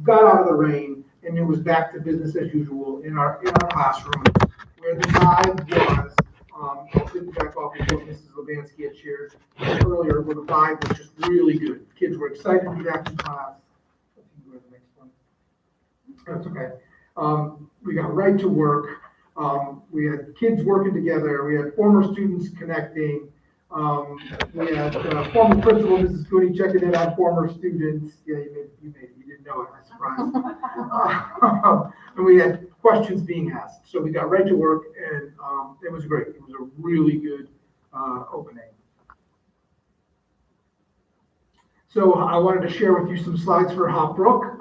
got out of the rain, and it was back to business as usual in our classroom, where the vibe was, I'll back off of what Mrs. Lebansky had shared earlier, where the vibe was just really good. Kids were excited to be back in class. That's okay. We got right to work. We had kids working together. We had former students connecting. We had former principal, Mrs. Cooney, checking in on former students. Yeah, you made it. You didn't know it. I'm surprised. And we had questions being asked. So we got right to work, and it was great. It was a really good opening. So I wanted to share with you some slides for Hopbrook.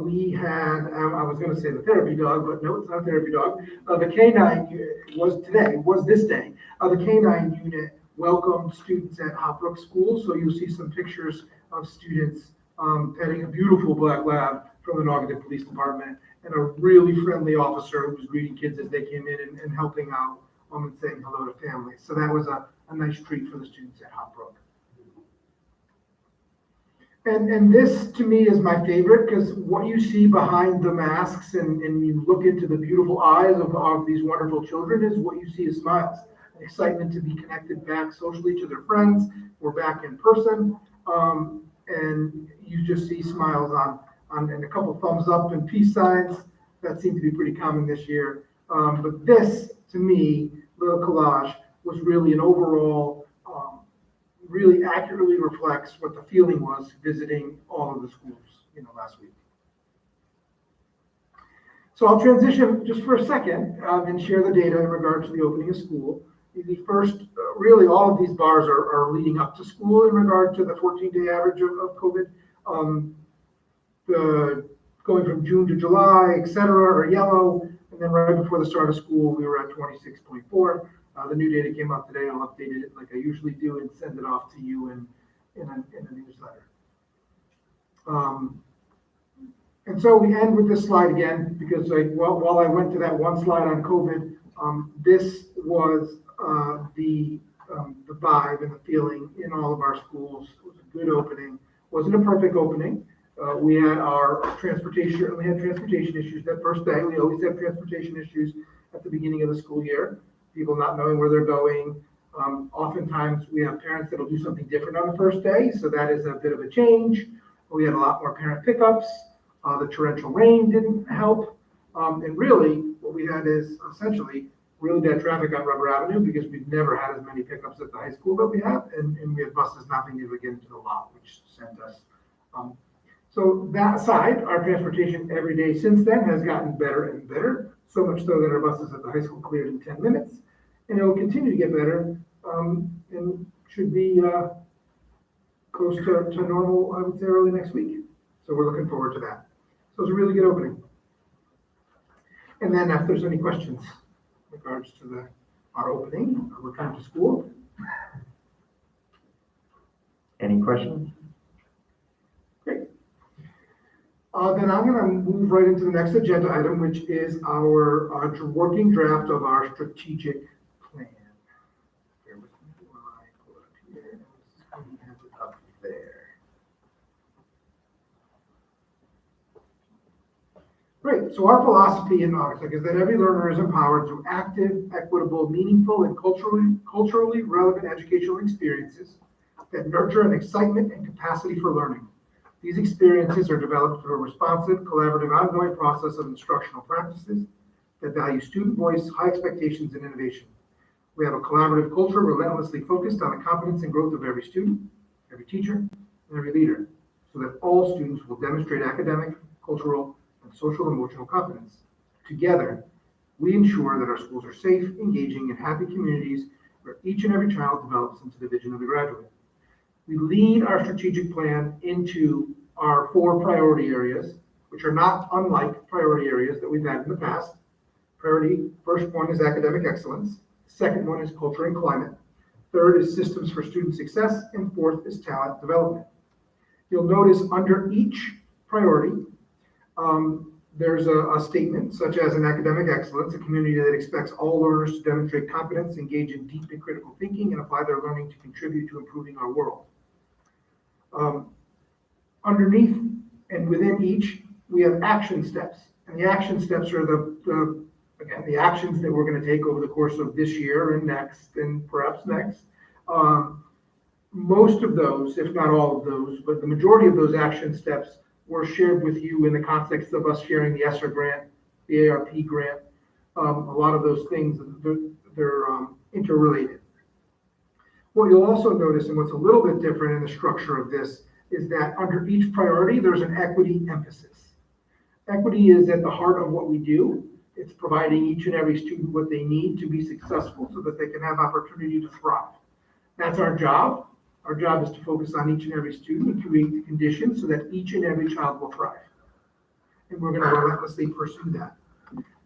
We had, I was going to say the therapy dog, but no, it's not a therapy dog. The K-9 unit was this day. The K-9 unit welcomed students at Hopbrook School. So you'll see some pictures of students petting a beautiful black lab from the Naugatuck Police Department, and a really friendly officer who was greeting kids as they came in and helping out and saying hello to families. So that was a nice treat for the students at Hopbrook. And this, to me, is my favorite, because what you see behind the masks and you look into the beautiful eyes of these wonderful children is what you see is smiles, excitement to be connected back socially to their friends. We're back in person, and you just see smiles and a couple thumbs up and peace signs. That seemed to be pretty common this year. But this, to me, little collage was really an overall really accurately reflects what the feeling was visiting all of the schools, last week. So I'll transition just for a second and share the data in regard to the opening of school. The first, really all of these bars are leading up to school in regard to the 14-day average of COVID. The going from June to July, et cetera, are yellow. And then right before the start of school, we were at 26.4. The new data came out today. I'll update it like I usually do and send it off to you in a newsletter. And so we end with this slide again, because while I went to that one slide on COVID, this was the vibe and the feeling in all of our schools. It was a good opening. Wasn't a perfect opening. We had transportation issues that first day. We always have transportation issues at the beginning of the school year. People not knowing where they're going. Oftentimes we have parents that'll do something different on the first day, so that is a bit of a change. We had a lot more parent pickups. The torrential rain didn't help. And really what we had is essentially really bad traffic on Rubber Avenue, because we've never had as many pickups at the high school that we have, and we had buses not being able to get into the lot, which sent us. So that aside, our transportation every day since then has gotten better and better, so much so that our buses at the high school cleared in 10 minutes, and it will continue to get better, and should be close to normal, I would say, early next week. So we're looking forward to that. So it's a really good opening. And then if there's any questions in regards to our opening, our return to school. Any questions? Great. Then I'm going to move right into the next agenda item, which is our working draft of our strategic plan. Bear with me while I pull it up here. We have it up there. Great. So our philosophy in Naugatuck is that every learner is empowered through active, equitable, meaningful, and culturally relevant educational experiences that nurture an excitement and capacity for learning. These experiences are developed through a responsive, collaborative, ongoing process of instructional practices that value student voice, high expectations, and innovation. We have a collaborative culture relentlessly focused on the competence and growth of every student, every teacher, and every leader, so that all students will demonstrate academic, cultural, and social emotional competence. Together, we ensure that our schools are safe, engaging, and happy communities where each and every child develops into the vision of the graduate. We lead our strategic plan into our 4 priority areas, which are not unlike priority areas that we've had in the past. First one is academic excellence. Second one is culture and climate. Third is systems for student success. And fourth is talent development. You'll notice under each priority, there's a statement such as an academic excellence, a community that expects all learners to demonstrate competence, engage in deep and critical thinking, and apply their learning to contribute to improving our world. Underneath And within each, we have action steps. And the action steps are again, the actions that we're gonna take over the course of this year and next, and perhaps next. Most of those, if not all of those, but the majority of those action steps were shared with you in the context of us sharing the ESSER grant, the ARP grant. A lot of those things, they're interrelated. What you'll also notice, and what's a little bit different in the structure of this, is that under each priority, there's an equity emphasis. Equity is at the heart of what we do. It's providing each and every student what they need to be successful so that they can have opportunity to thrive. That's our job. Our job is to focus on each and every student and create the conditions so that each and every child will thrive. And we're going to relentlessly pursue that.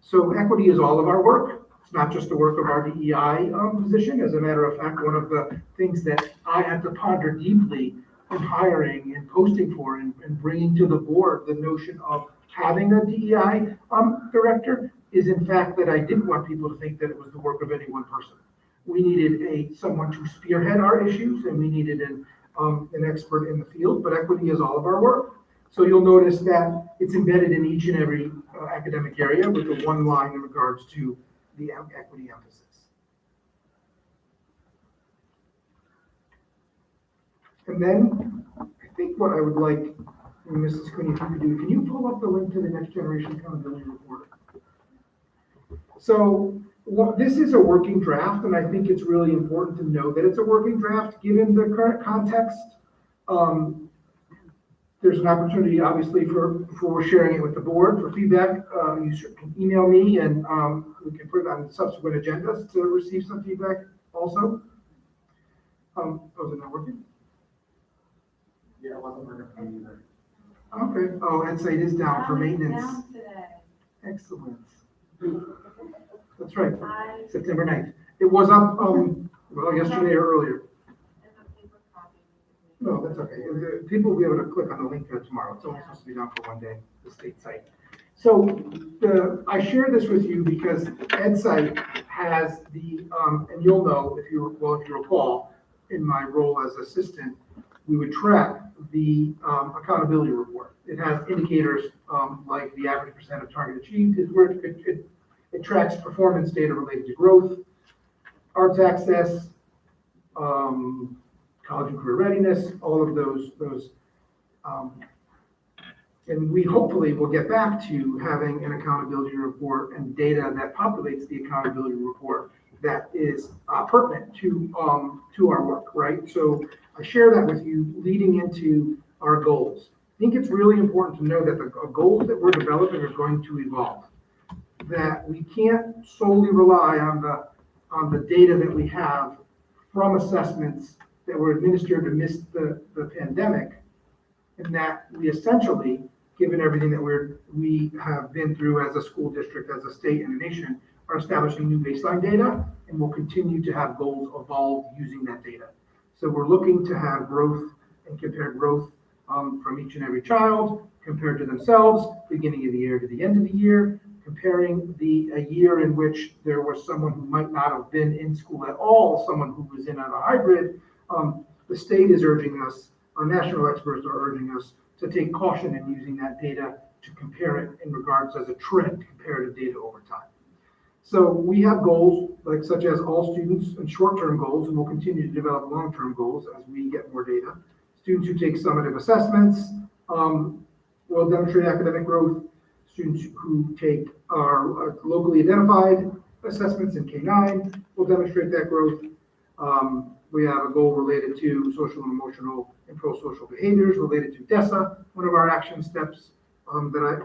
So equity is all of our work. It's not just the work of our DEI position. As a matter of fact, one of the things that I had to ponder deeply in hiring and posting for and bringing to the board the notion of having a DEI director is in fact that I didn't want people to think that it was the work of any one person. We needed someone to spearhead our issues, and we needed an expert in the field, but equity is all of our work. So you'll notice that it's embedded in each and every academic area with the one line in regards to the equity emphasis. And then I think what I would like, Mrs. Cooney, if you could do, can you pull up the link to the Next Generation Accountability Report? So this is a working draft, and I think it's really important to know that it's a working draft given the current context. There's an opportunity, obviously, for sharing it with the board for feedback. You can email me, and we can put it on subsequent agendas to receive some feedback also. Oh, is it not working? Yeah, it wasn't working for me either. Okay. Oh, and site is down for maintenance. Down today. Excellent. That's right. September 9th. It was up, well, yesterday or earlier. No, that's okay. People will be able to click on the link there tomorrow. It's only supposed to be down for one day, the state site. So I share this with you because EdSite has and you'll know if you recall, in my role as assistant, we would track the accountability report. It has indicators like the average percent of target achieved. It tracks performance data related to growth, arts access, college and career readiness, all of those, and we hopefully will get back to having an accountability report and data that populates the accountability report that is pertinent to our work, right? So I share that with you leading into our goals. I think it's really important to know that the goals that we're developing are going to evolve, that we can't solely rely on the data that we have from assessments that were administered amidst the pandemic, and that we essentially, given everything that we have been through as a school district, as a state and a nation, are establishing new baseline data, and will continue to have goals evolve using that data. So we're looking to have growth and compare growth from each and every child compared to themselves, beginning of the year to the end of the year, comparing a year in which there was someone who might not have been in school at all, someone who was in on a hybrid. The state is urging us, our national experts are urging us to take caution in using that data to compare it in regards as a trend, comparative data over time. So we have goals such as all students and short-term goals, and we'll continue to develop long-term goals as we get more data. Students who take summative assessments will demonstrate academic growth. Students who take our locally identified assessments in K-9 will demonstrate that growth. We have a goal related to social and emotional and pro-social behaviors related to DESA, one of our action steps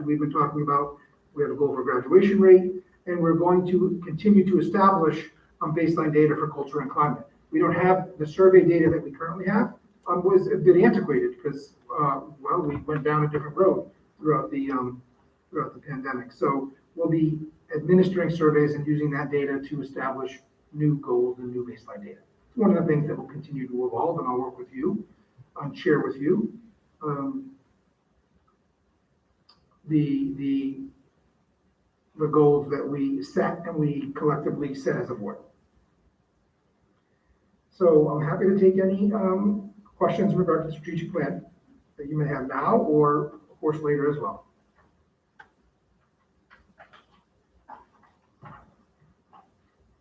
we've been talking about. We have a goal for graduation rate, and we're going to continue to establish baseline data for culture and climate. We don't have the survey data that we currently have, was a bit antiquated because, we went down a different road throughout the pandemic. So we'll be administering surveys and using that data to establish new goals and new baseline data. It's one of the things that will continue to evolve, and I'll work with you and share with you the goals that we set and we collectively set as a board. So I'm happy to take any questions regarding the strategic plan that you may have now, or course later as well.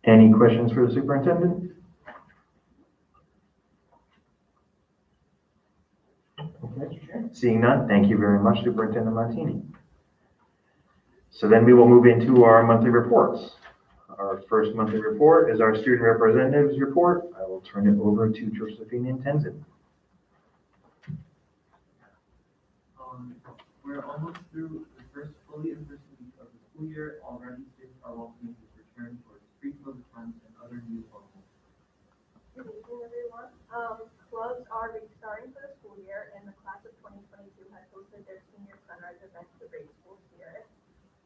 Any questions for the superintendent? Okay. Seeing none, thank you very much, Superintendent Montini. So then we will move into our monthly reports. Our first monthly report is our student representatives report. I will turn it over to Josephine Tenzin. We're almost through the first fully in-person week of the school year. Already, students are welcoming this return towards pre-COVID times and other new normal. Good evening, everyone. Clubs are restarting for the school year, and the class of 2022 has hosted their senior sunrise event to raise school spirit.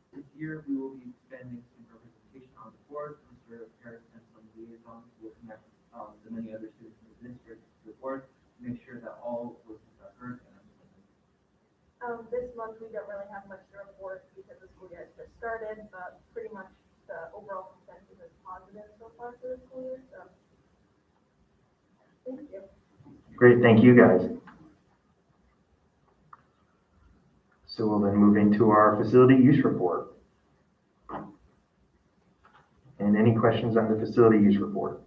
This year, we will be expanding student representation on the board. Mr. Harris and some liaisons will connect the many other students in the district to the board to make sure that all voices are heard and represented. This month, we don't really have much to report because the school year has just started, but pretty much the overall consensus is positive so far for the school year, so thank you. Great, thank you guys. So we'll then move into our facility use report. And any questions on the facility use report?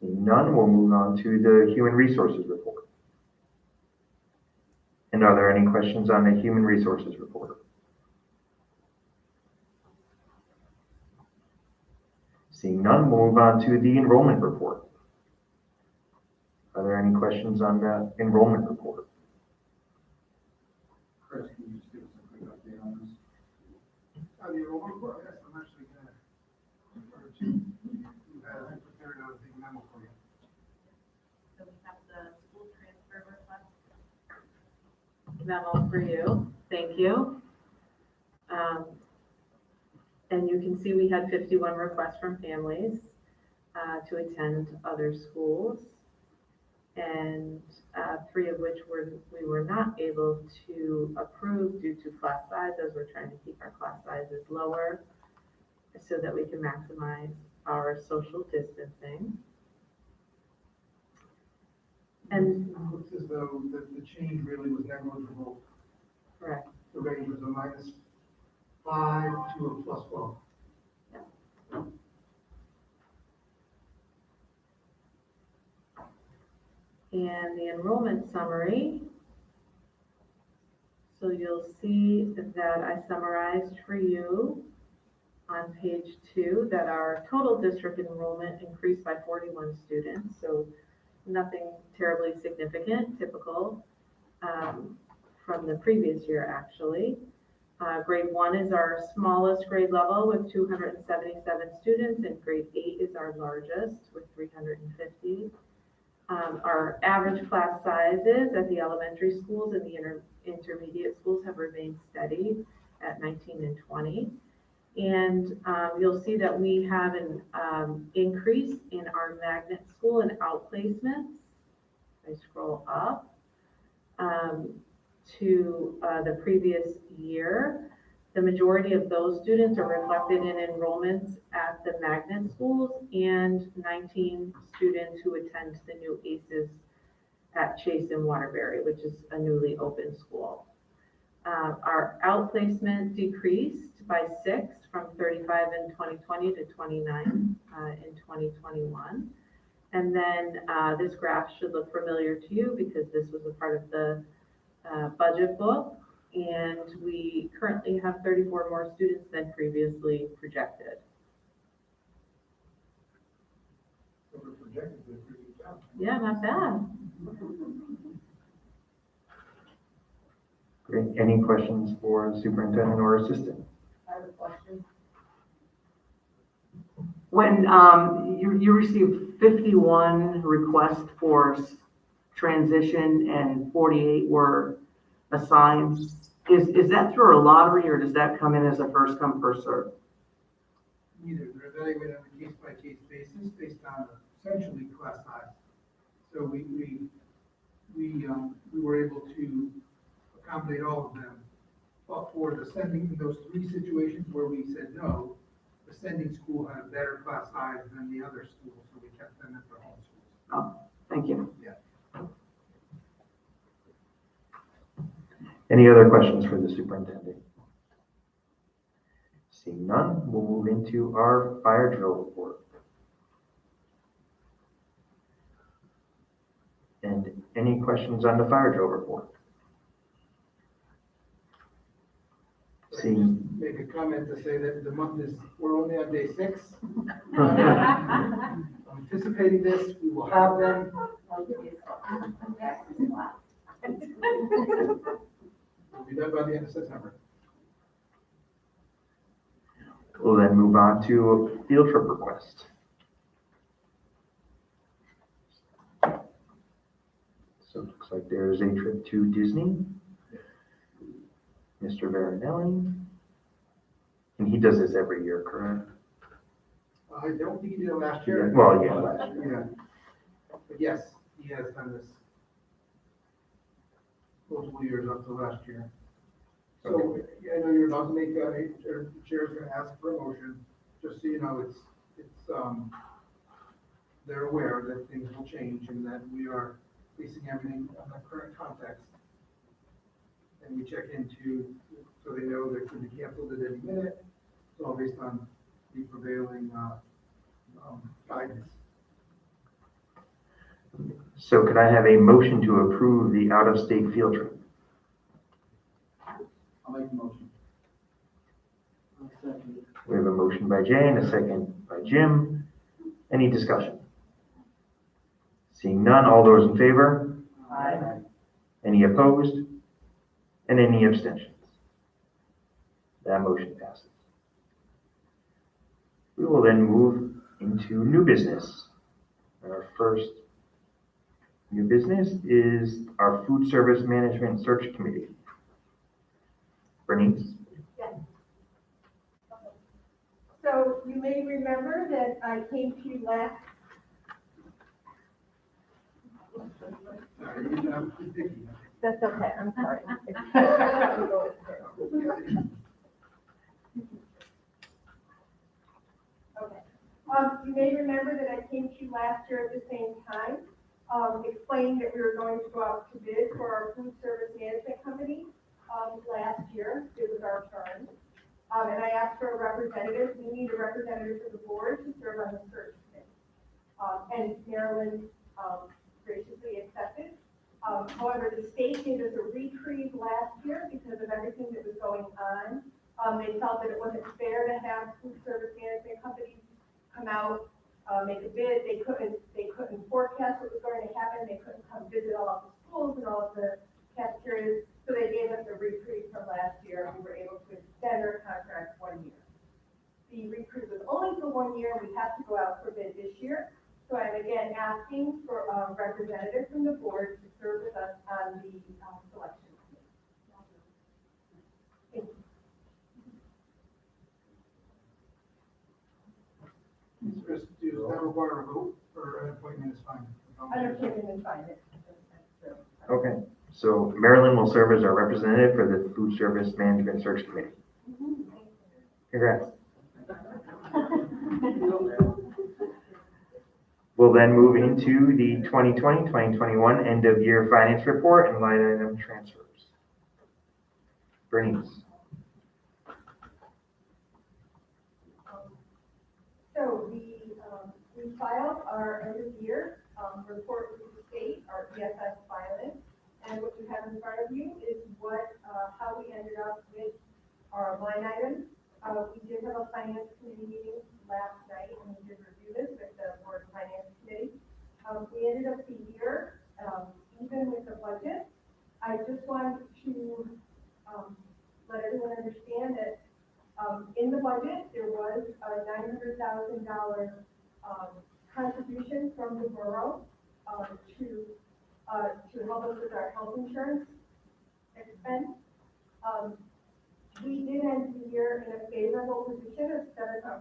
Seeing none, we'll move on to the human resources report. And are there any questions on the human resources report? Seeing none, we'll move on to the enrollment report. Are there any questions on the enrollment report? Chris, can you just give us a quick update on this? The enrollment report, yes, I'm actually going to refer to, I prepared a big memo for you. So we have the school transfer request memo for you. Thank you. And you can see we had 51 requests from families to attend other schools, and 3 of which we were not able to approve due to class size, as we're trying to keep our class sizes lower so that we can maximize our social distancing. And It looks as though the change really was negligible. correct. The range was a -5 to a +12. And the enrollment summary. So you'll see that I summarized for you on page 2 that our total district enrollment increased by 41 students. So nothing terribly significant, typical from the previous year, actually. Grade 1 is our smallest grade level with 277 students, and grade 8 is our largest with 350. Our average class sizes at the elementary schools and the intermediate schools have remained steady at 19 and 20. And you'll see that we have an increase in our magnet school and outplacements. I scroll up to the previous year. The majority of those students are reflected in enrollments at the magnet schools, and 19 students who attend the new ACES at Chase and Waterbury, which is a newly open school. Our outplacement decreased by 6 from 35 in 2020 to 29 in 2021. And then this graph should look familiar to you because this was a part of the budget book. And we currently have 34 more students than previously projected. So we're projected to do a pretty good job. Yeah, not bad. Great. Any questions for the superintendent or assistant? I have a question. When you received 51 requests for transition and 48 were assigned, is that through a lottery or does that come in as a first come, first serve? Neither. They're evaluated on a case-by-case basis based on essentially class size. So we were able to accommodate all of them. But for the sending, in those 3 situations where we said no, the sending school had a better class size than the other schools, so we kept them at their home schools. Oh, Thank you. Any other questions for the superintendent? Seeing none, we'll move into our fire drill report. And any questions on the fire drill report? Seeing, Make a comment to say that the month is, we're only on day 6. Anticipating this, we will have them. We'll be done by the end of September. we'll then move on to field trip request. So it looks like there's a trip to Disney. Mr. Veronelli. And he does this every year, correct? I don't think he did it last year. Well, yeah, last year. Yeah. But yes, he has done this multiple years up to last year. So I know you're about to make, the chair's gonna ask for a motion, just so you know, it's, they're aware that things will change and that we are basing everything on the current context. And we check into, so they know that it could be canceled at any minute. It's all based on the prevailing, guidance. So could I have a motion to approve the out-of-state field trip? I'll make the motion. I'll second it. We have a motion by Jay and a second by Jim. Any discussion? Seeing none, all those in favor? Aye. Any opposed? And any abstentions? That motion passes. We will then move into new business. Our first new business is our Food Service Management Search Committee. Bernice? Yes. Okay. So you may remember that I came to you last. That's okay, I'm sorry. Okay. You may remember that I came to you last year at the same time, explaining that we were going to go out to bid for our food service management company. Last year, it was our turn. And I asked for a representative. We need a representative for the board to serve on the search committee. And Marilyn, graciously accepted. However, the state gave us a reprieve last year because of everything that was going on. They felt that it wasn't fair to have food service management companies come out, make a bid. They couldn't forecast what was going to happen. They couldn't come visit all of the schools and all of the cafeterias. So they gave us a reprieve from last year, and we were able to extend our contract 1 year. The reprieve was only for 1 year. We have to go out for bid this year. So I'm again asking for a representative from the board to serve with us on the selection committee. Thank you. Does that require a vote or an appointment is fine? Undertaking and finance. Okay, so Marilyn will serve as our representative for the Food Service Management Search Committee. Congrats. We'll then move into the 2020-2021 end of year finance report and line item transfers. Bernice. So we filed our end of year report with the state, our EFS filing, and what you have in front of you is how we ended up with our line items. We did have a finance committee meeting last night, and we did review this with the board finance committee. We ended up the year even with the budget. I just wanted to let everyone understand that in the budget there was a $900,000 contribution from the borough to help us with our health insurance expense. We did end the year in a favorable position of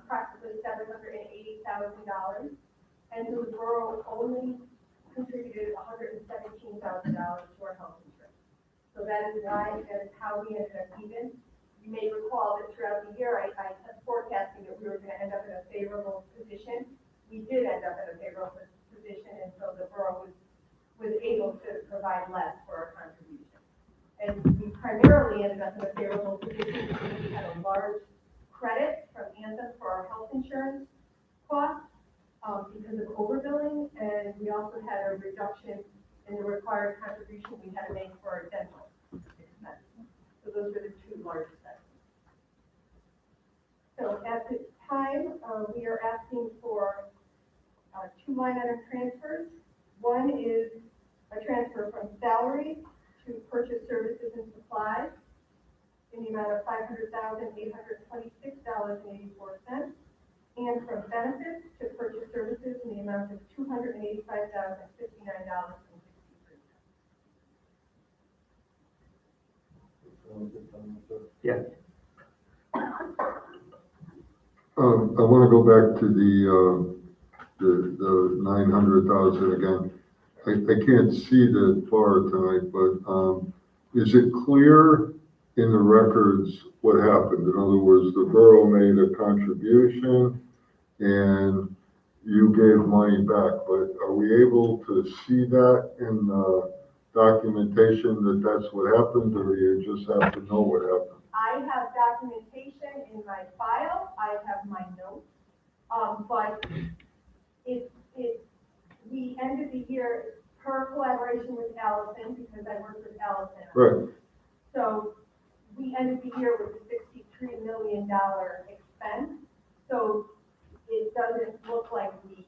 approximately $780,000, and the borough only contributed $117,000 to our health insurance. So that is how we ended up even. You may recall that throughout the year, I kept forecasting that we were going to end up in a favorable position. We did end up in a favorable position, and so the borough was was able to provide less for our contribution. And we primarily ended up in a favorable position because we had a large credit from Anthem for our health insurance costs because of overbilling, and we also had a reduction in the required contribution we had to make for our dental expense. So those were the two largest items. So at this time, we are asking for two line item transfers. One is a transfer from salary to purchase services and supplies in the amount of $500,826.84, and from benefits to purchase services in the amount of $285,059.63. Yeah. I want to go back to the 900,000 again. I can't see that far tonight, but is it clear in the records what happened? In other words, the borough made a contribution and you gave money back, but are we able to see that in the documentation that that's what happened, or you just have to know what happened? I have documentation in my file, I have my notes, but we ended the year per collaboration with Allison, because I worked with Allison. Right. So we ended the year with a $63 million expense, so it doesn't look like we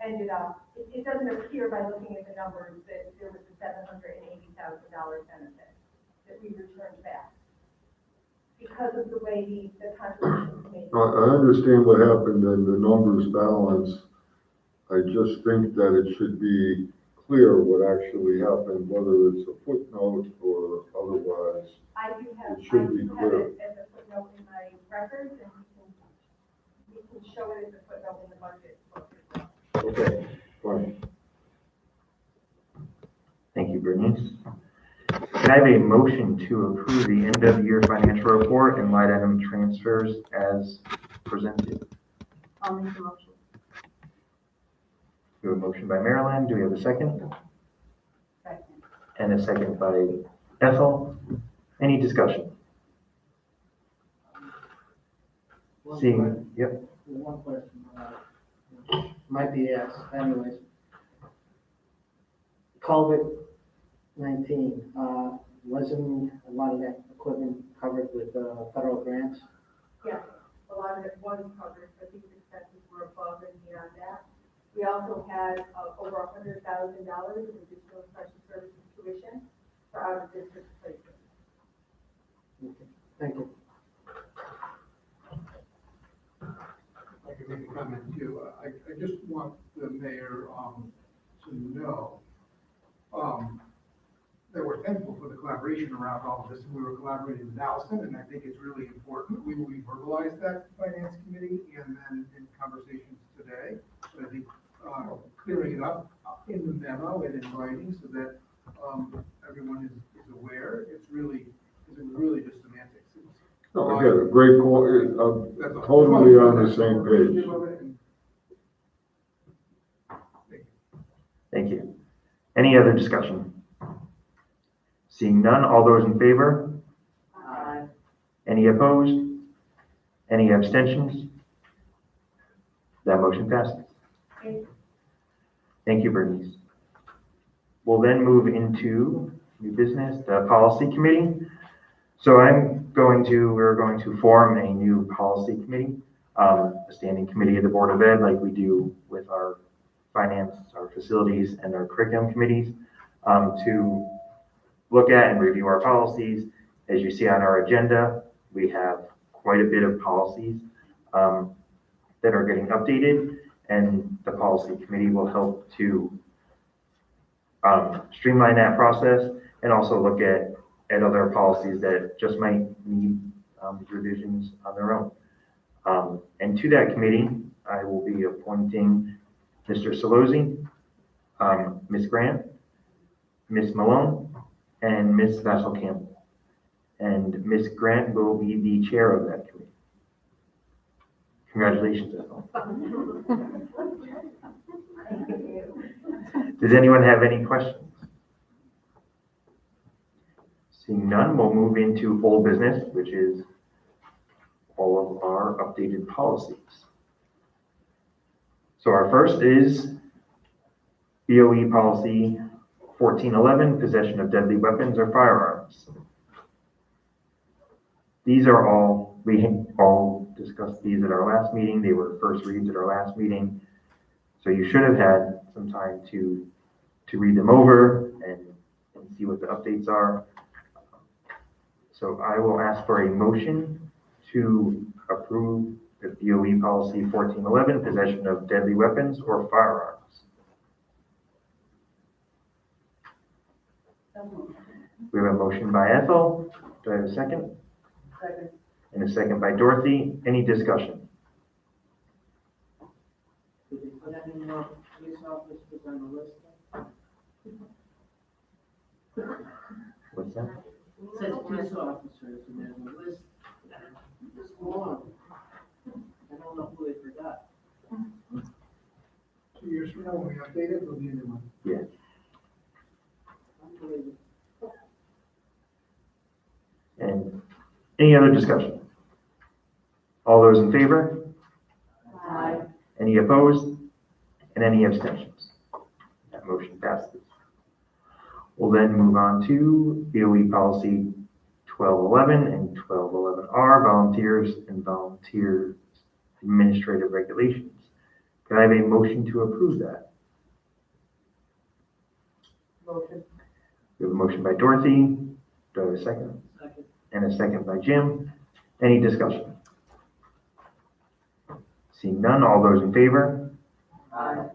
ended up, it doesn't appear by looking at the numbers that there was a $780,000 benefit that we returned back because of the way the contribution was made. I understand what happened and the numbers balance. I just think that it should be clear what actually happened, whether it's a footnote or otherwise. I do have, It should be clear. it as a footnote in my records, and we can show it as a footnote in the budget book as well. Okay, fine. Thank you, Bernice. Can I have a motion to approve the end of year financial report and line item transfers as presented? I'll make the motion. We have a motion by Marilyn. Do we have a second? Second. And a second by Ethel. Any discussion? Seeing, yep. One question, might be asked anyways. COVID-19, wasn't a lot of that equipment covered with federal grants? Yes, a lot of it was covered, but these expenses were above and beyond that. We also had over $100,000 of additional special services tuition for out-of-district placement. Okay, thank you. I can make a comment too. I just want the mayor to know that we're thankful for the collaboration around all of this, and we were collaborating with Allison, and I think it's really important. We will verbalize that to Finance Committee and then in conversations today. But I think clearing it up in the memo and in writing so that everyone is aware, it's really just semantics. No, again, a great call, totally on the same page. Thank you. Any other discussion? Seeing none, all those in favor? Aye. Any opposed? Any abstentions? That motion passes. Thank you, Bernice. We'll then move into new business, the policy committee. So we're going to form a new policy committee, a standing committee of the Board of Ed, like we do with our finance, our facilities, and our curriculum committees, to look at and review our policies. As you see on our agenda, we have quite a bit of policies that are getting updated, and the policy committee will help to streamline that process and also look at other policies that just might need revisions on their own. And to that committee, I will be appointing Mr. Solozzi, Ms. Grant, Ms. Malone, and Ms. Vassell-Campbell. And Ms. Grant will be the chair of that committee. Congratulations, Ethel. Does anyone have any questions? Seeing none, we'll move into old business, which is all of our updated policies. So our first is BOE policy 1411, possession of deadly weapons or firearms. These are all, we all discussed these at our last meeting. They were first reads at our last meeting. So you should have had some time to read them over and see what the updates are. So I will ask for a motion to approve the BOE policy 1411, possession of deadly weapons or firearms. We have a motion by Ethel. Do I have a second? Second. And a second by Dorothy. Any discussion? Did they put any more police officers on the list? What's that? It says police officers, and there's a list. It's long. I don't know who they forgot. 2 years from now, when we update it, there'll be a new one. Yeah. Unbelievable. And any other discussion? All those in favor? Aye. Any opposed? And any abstentions? That motion passes. We'll then move on to BOE policy 1211 and 1211R, volunteers and volunteer administrative regulations. Can I have a motion to approve that? Motion. We have a motion by Dorothy. Do I have a second? Second. And a second by Jim. Any discussion? Seeing none, all those in favor? Aye.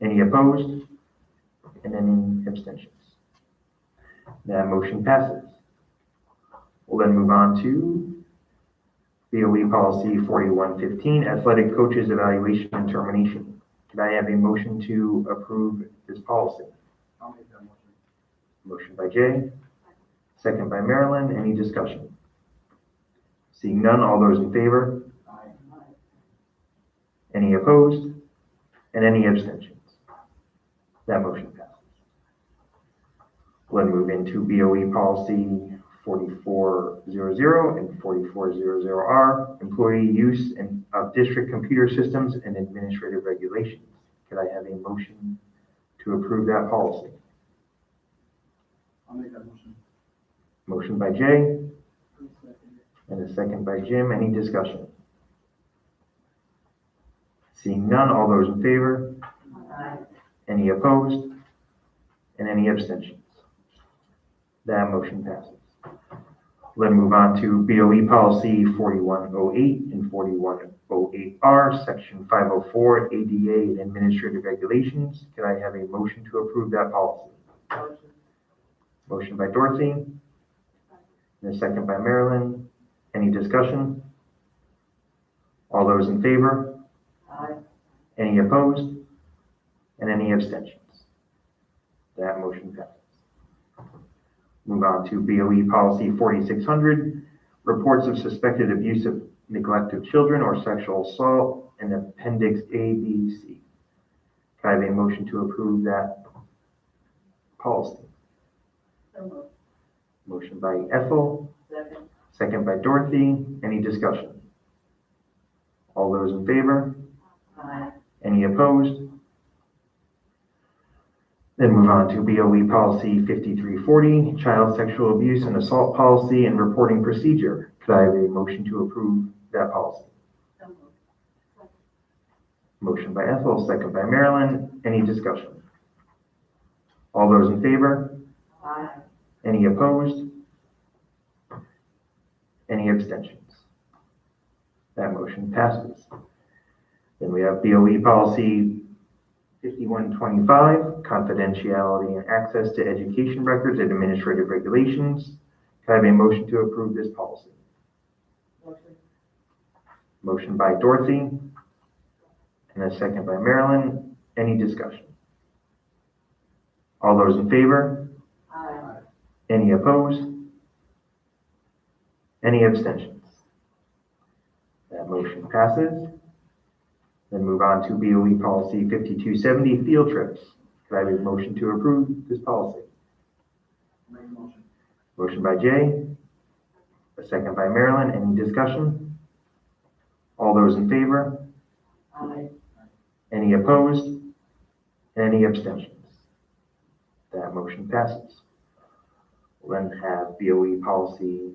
Any opposed? And any abstentions? That motion passes. We'll then move on to BOE policy 4115, athletic coaches evaluation and termination. Can I have a motion to approve this policy? I'll make that motion. Motion by Jay, second by Marilyn. Any discussion? Seeing none, all those in favor? Aye. Any opposed? And any abstentions? That motion passes. We'll then move into BOE policy 4400 and 4400R, employee use of district computer systems and administrative regulations. Could I have a motion to approve that policy? I'll make that motion. Motion by Jay and a second by Jim. Any discussion? Seeing none, all those in favor? Aye. Any opposed? And any abstentions? That motion passes. We'll then move on to BOE policy 4108 and 4108R, section 504, ADA and administrative regulations. Could I have a motion to approve that policy? Motion. Motion by Dorothy and a second by Marilyn. Any discussion? All those in favor? Aye. Any opposed? And any abstentions? That motion passes. Move on to BOE policy 4600, reports of suspected abuse of neglect of children or sexual assault, and appendix A, B, C. Can I have a motion to approve that policy? So moved. Motion by Ethel, Second. second by Dorothy. Any discussion? All those in favor? Aye. Any opposed? Then move on to BOE policy 5340, child sexual abuse and assault policy and reporting procedure. Could I have a motion to approve that policy? So moved. Motion by Ethel, second by Marilyn. Any discussion? All those in favor? Aye. Any opposed? Any abstentions? That motion passes. Then we have BOE policy 5125, confidentiality and access to education records and administrative regulations. Can I have a motion to approve this policy? Motion. Motion by Dorothy and a second by Marilyn. Any discussion? All those in favor? Aye. Any opposed? Any abstentions? That motion passes. Then move on to BOE policy 5270, field trips. Could I have a motion to approve this policy? Make a motion. Motion by Jay, a second by Marilyn. Any discussion? All those in favor? Aye. Any opposed? Any abstentions? That motion passes. We'll then have BOE policy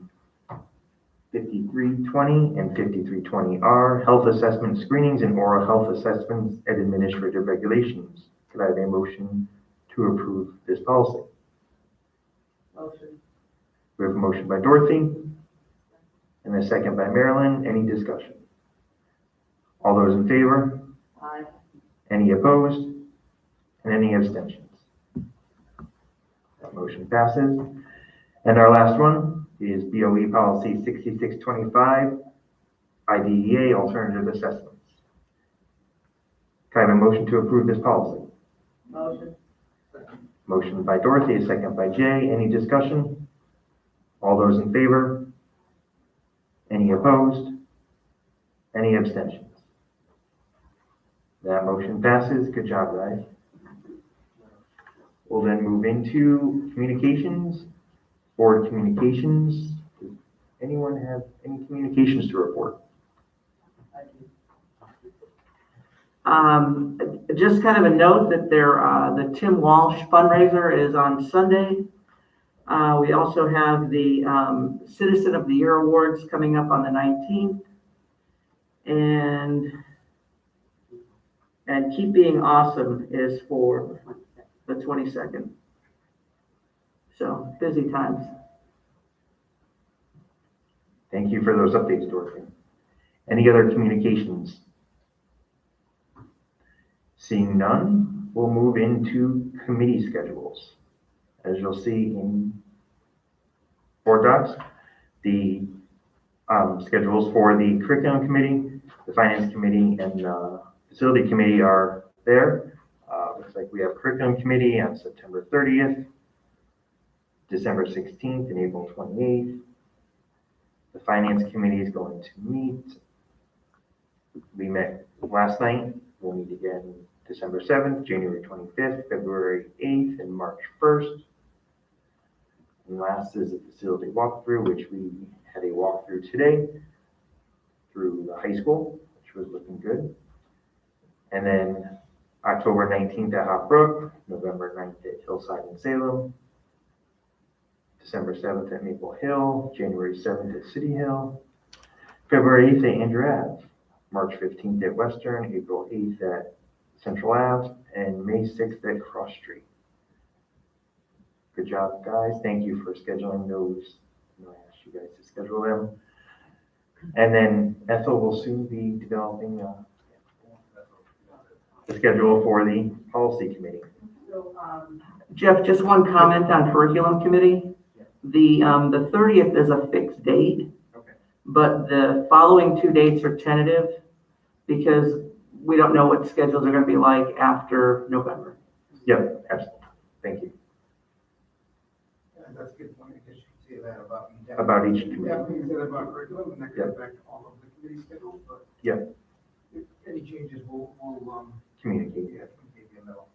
5320 and 5320R, health assessment screenings and oral health assessments and administrative regulations. Could I have a motion to approve this policy? Motion. We have a motion by Dorothy and a second by Marilyn. Any discussion? All those in favor? Aye. Any opposed? And any abstentions? That motion passes. And our last one is BOE policy 6625, IDEA alternative assessments. Can I have a motion to approve this policy? Motion. Motion by Dorothy, a second by Jay. Any discussion? All those in favor? Any opposed? Any abstentions? That motion passes. Good job, guys. We'll then move into communications, board communications. Does anyone have any communications to report? Just kind of a note that the Tim Walsh fundraiser is on Sunday. We also have the Citizen of the Year Awards coming up on the 19th. And Keep Being Awesome is for the 22nd. So busy times. Thank you for those updates, Dorothy. Any other communications? Seeing none, we'll move into committee schedules. As you'll see in board docs, the schedules for the curriculum committee, the finance committee, and the facility committee are there. Looks like we have curriculum committee on September 30th, December 16th, and April 28th. The finance committee is going to meet. We met last night. We'll meet again December 7th, January 25th, February 8th, and March 1st. And last is a facility walkthrough, which we had a walkthrough today through the high school, which was looking good. And then October 19th at Hop Brook, November 9th at Hillside and Salem, December 7th at Maple Hill, January 7th at City Hill, February 8th at Andrew Ave, March 15th at Western, April 8th at Central Ave, and May 6th at Cross Street. Good job, guys. Thank you for scheduling those. I asked you guys to schedule them. And then Ethel will soon be developing the schedule for the policy committee. Jeff, just one comment on curriculum committee. The 30th is a fixed date. Okay. But the following 2 dates are tentative because we don't know what schedules are going to be like after November. Yep, absolutely. Thank you. That's a good point, I guess you could say that about. About each committee. Definitely said about curriculum, and that goes back to all of the committee schedules, but. Yep. If any changes, we'll Communicate. yeah, communicate in the middle.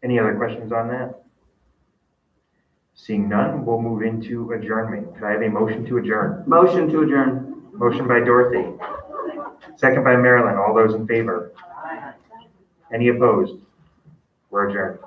Any other questions on that? Seeing none, we'll move into adjournment. Could I have a motion to adjourn? Motion to adjourn. Motion by Dorothy. Second by Marilyn. All those in favor? Any opposed? We're adjourned.